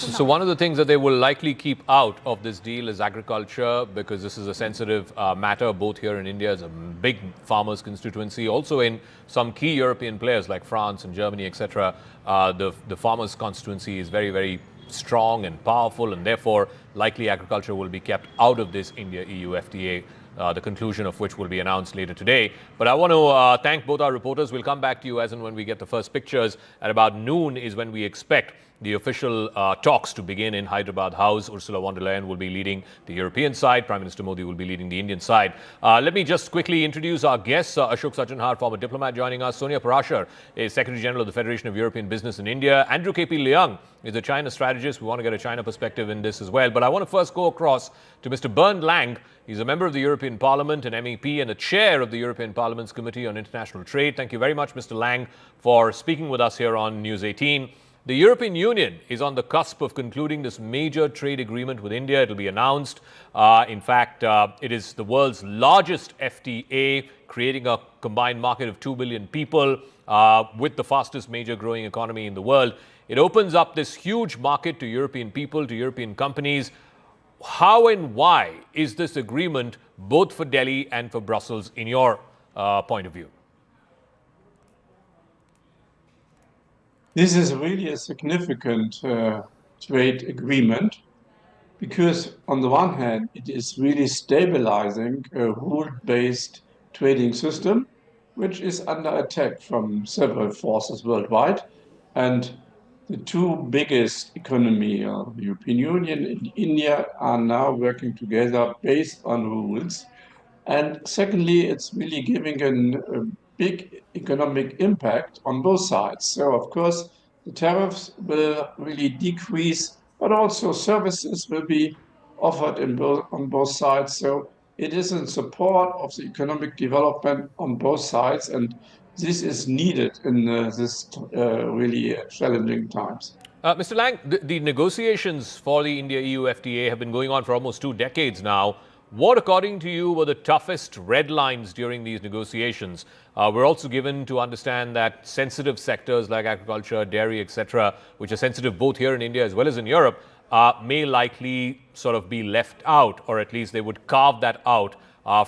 So one of the things that they will likely keep out of this deal is agriculture, because this is a sensitive matter both here in India as a big farmers constituency, also in some key European players like France and Germany, etc. The farmers constituency is very, very strong and powerful, and therefore likely agriculture will be kept out of this India-EU FTA. The conclusion of which will be announced later today. But I want to thank both our reporters. We'll come back to you as and when we get the first pictures. At about noon is when we expect the official talks to begin in Hyderabad House. Ursula von der Leyen will be leading the European side. Prime Minister Modi will be leading the Indian side. Let me just quickly introduce our guests. Ashok Sajanhar, former diplomat, joining us. Sonia Parashar is Secretary General of the Federation of European Business in India. Andrew K.P. Leung is a China strategist. We want to get a China perspective in this as well. But I want to first go across to Mr. Bernd Lange. He's a member of the European Parliament, an MEP, and a chair of the European Parliament's Committee on International Trade. Thank you very much, Mr. Lange, for speaking with us here on News 18. The European Union is on the cusp of concluding this major trade agreement with India. It will be announced. In fact, it is the world's largest FTA, creating a combined market of 2 billion people with the fastest major growing economy in the world. It opens up this huge market to European people, to European companies. How and why is this agreement both for Delhi and for Brussels in your point of view? This is really a significant trade agreement because on the one hand, it is really stabilizing a rule-based trading system, which is under attack from several forces worldwide. And the two biggest economies, the European Union and India, are now working together based on rules. And secondly, it's really giving a big economic impact on both sides. So, of course, the tariffs will really decrease, but also services will be offered on both sides. So it is in support of the economic development on both sides, and this is needed in this really challenging times. Mr. Lang, the negotiations for the India-EU FTA have been going on for almost 2 decades now. What, according to you, were the toughest red lines during these negotiations? We're also given to understand that sensitive sectors like agriculture, dairy, etc., which are sensitive both here in India as well as in Europe, may likely sort of be left out, or at least they would carve that out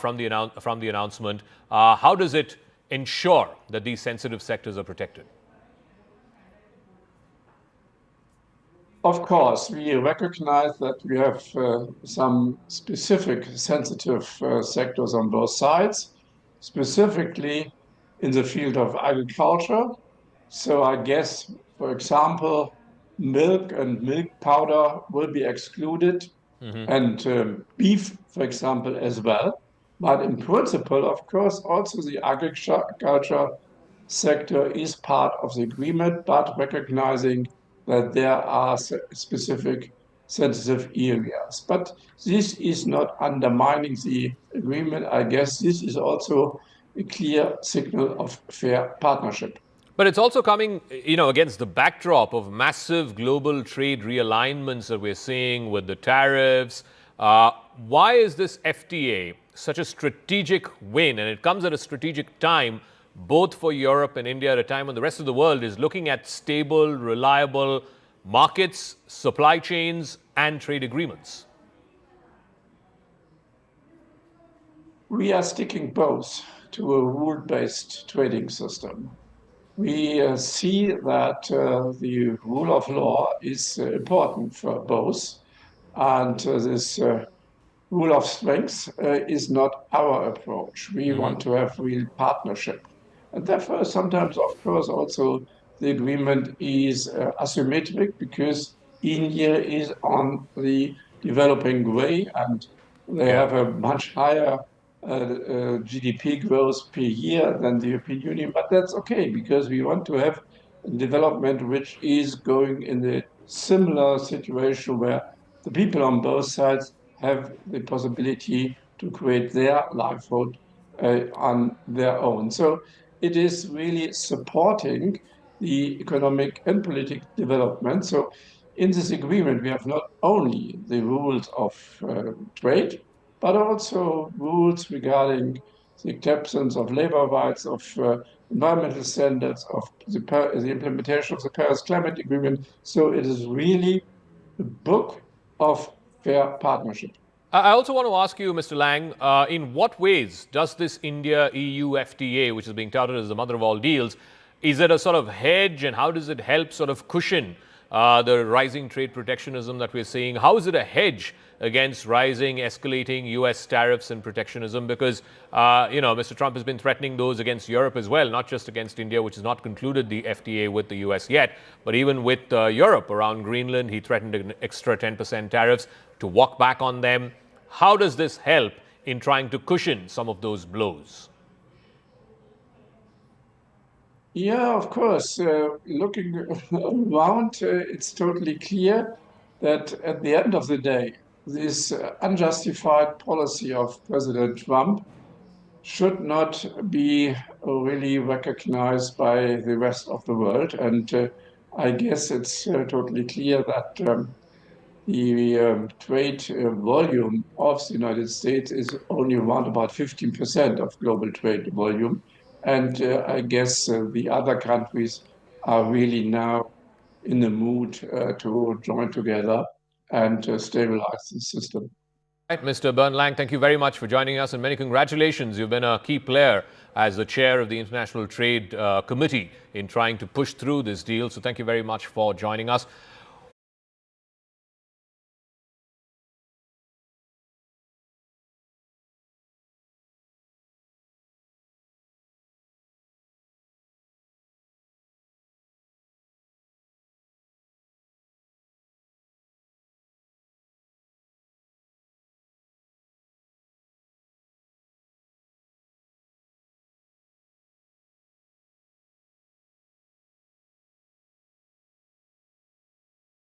from the announcement. How does it ensure that these sensitive sectors are protected? Of course, we recognize that we have some specific sensitive sectors on both sides, specifically in the field of agriculture. So I guess, for example, milk and milk powder will be excluded, and beef, for example, as well. But in principle, of course, also the agriculture sector is part of the agreement, but recognizing that there are specific sensitive areas. But this is not undermining the agreement. I guess this is also a clear signal of fair partnership. But it's also coming, against the backdrop of massive global trade realignments that we're seeing with the tariffs. Why is this FTA such a strategic win? And it comes at a strategic time, both for Europe and India, at a time when the rest of the world is looking at stable, reliable markets, supply chains, and trade agreements. We are sticking both to a rule-based trading system. We see that the rule of law is important for both, and this rule of strength is not our approach. We want to have real partnership. And therefore, sometimes, of course, also the agreement is asymmetric because India is on the developing way and they have a much higher GDP growth per year than the European Union. But that's okay because we want to have development which is going in a similar situation where the people on both sides have the possibility to create their livelihood on their own. So it is really supporting the economic and political development. So in this agreement, we have not only the rules of trade, but also rules regarding the acceptance of labor rights, of environmental standards, of the implementation of the Paris Climate Agreement. So it is really a book of fair partnership. I also want to ask you, Mr. Lang, in what ways does this India-EU FTA, which is being touted as the mother of all deals, is it a sort of hedge, and how does it help sort of cushion the rising trade protectionism that we're seeing? How is it a hedge against rising, escalating U.S. tariffs and protectionism? Because, Mr. Trump has been threatening those against Europe as well, not just against India, which has not concluded the FTA with the U.S. yet, but even with Europe around Greenland. He threatened an extra 10% tariffs to walk back on them. How does this help in trying to cushion some of those blows? Yeah, of course. Looking around, it's totally clear that at the end of the day, this unjustified policy of President Trump should not be really recognized by the rest of the world. And I guess it's totally clear that the trade volume of the United States is only around about 15% of global trade volume. And I guess the other countries are really now in the mood to join together and stabilize the system. Right, Mr. Bernd Lang, thank you very much for joining us, and many congratulations. You've been a key player as the chair of the International Trade Committee in trying to push through this deal. So thank you very much for joining us.